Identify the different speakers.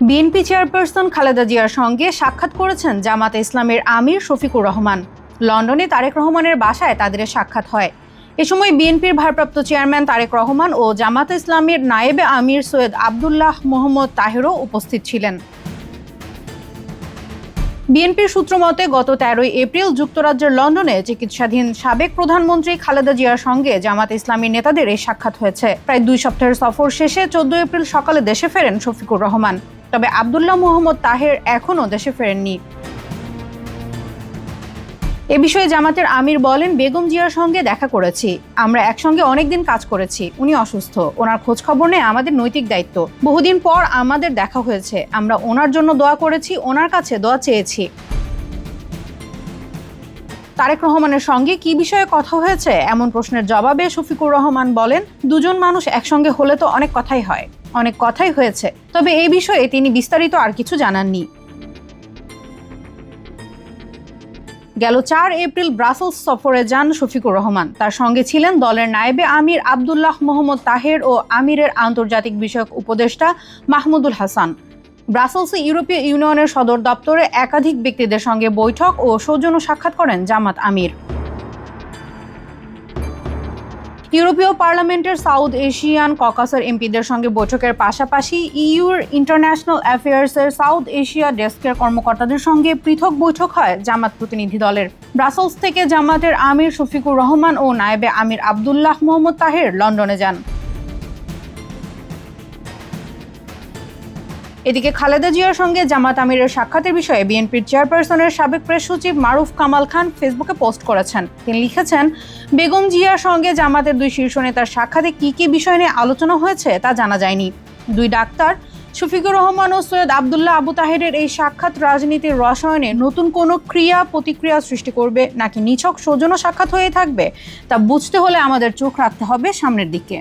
Speaker 1: BNP chairperson Khaleda জিয়ার সঙ্গে সাক্ষাৎ করেছেন জামাতে ইসলামের আমির শফিকুর রহমান। লন্ডনে তারেক রহমানের বাসায় তাদের সাক্ষাৎ হয়। এ সময় বিএনপির ভারপ্রাপ্ত চেয়ারম্যান তারেক রহমান ও জামাতে ইসলামের নায়েবে আমির সৈয়দ আবদুল্লাহ মোহাম্মদ তাহেরও উপস্থিত ছিলেন। বিএনপির সূত্র মতে গত 13 এপ্রিল যুক্তরাজ্যের লন্ডনে চিকিৎসাধীন সাবেক প্রধানমন্ত্রী খালেদা জিয়ার সঙ্গে জামাতে ইসলামী নেতাদের এই সাক্ষাৎ হয়েছে। প্রায় 2 সপ্তাহের সফর শেষে 14 এপ্রিল সকালে দেশে ফেরেন শফিকুর রহমান। তবে আবদুল্লাহ মোহাম্মদ তাহের এখনও দেশে ফেরেননি। এ বিষয়ে জামাতের আমির বলেন, বেগম জিয়ার সঙ্গে দেখা করেছি, আমরা একসঙ্গে অনেকদিন কাজ করেছি। উনি অসুস্থ, ওনার খোঁজ খবর নেই আমাদের নৈতিক দায়িত্ব। বহুদিন পর আমাদের দেখা হয়েছে, আমরা ওনার জন্য দোয়া করেছি, ওনার কাছে দোয়া চেয়েছি। তারেক রহমানের সঙ্গে কি বিষয়ে কথা হয়েছে এমন প্রশ্নের জবাবে শফিকুর রহমান বলেন, দুজন মানুষ একসঙ্গে হলে তো অনেক কথাই হয়, অনেক কথাই হয়েছে, তবে এই বিষয়ে তিনি বিস্তারিত আর কিছু জানাননি। গেল 4 এপ্রিল ব্রাসেলস সফরে যান শফিকুর রহমান। তার সঙ্গে ছিলেন দলের নায়েবে আমির আবদুল্লাহ মোহাম্মদ তাহের ও আমিরের আন্তর্জাতিক বিষয়ক উপদেষ্টা মাহমুদুল হাসান। ব্রাসেলসে ইউরোপীয় ইউনিয়নের সদর দপ্তরে একাধিক ব্যক্তিদের সঙ্গে বৈঠক ও সৌজন্য সাক্ষাৎ করেন জামাত আমির। ইউরোপীয় পার্লামেন্টের সাউথ এশিয়ান ককাসের এমপিদের সঙ্গে বৈঠকের পাশাপাশি ইউর ইন্টারন্যাশনাল অ্যাফেয়ার্সের সাউথ এশিয়া ডেস্কের কর্মকর্তাদের সঙ্গে পৃথক বৈঠক হয় জামাত প্রতিনিধি দলের। ব্রাসেলস থেকে জামাতের আমির শফিকুর রহমান ও নায়েবে আমির আবদুল্লাহ মোহাম্মদ তাহের লন্ডনে যান। এদিকে খালেদা জিয়ার সঙ্গে জামাত আমিরের সাক্ষাতের বিষয়ে বিএনপির চেয়ারপারসনের সাবেক প্রেস সচিব মারুফ কামাল খান ফেসবুকে পোস্ট করেছেন। তিনি লিখেছেন, বেগম জিয়ার সঙ্গে জামাতের 2 শীর্ষ নেতার সাক্ষাতে কি বিষয় নিয়ে আলোচনা হয়েছে তা জানা যায়নি। 2 ডাক্তার শফিকুর রহমান ও সৈয়দ আবদুল্লাহ আবু তাহেরের এই সাক্ষাৎ রাজনীতির রসায়নে নতুন কোনো ক্রিয়া প্রতিক্রিয়া সৃষ্টি করবে নাকি নিছক সৌজন্য সাক্ষাৎ হয়ে থাকবে তা বুঝতে হলে আমাদের চোখ রাখতে হবে সামনের দিকে।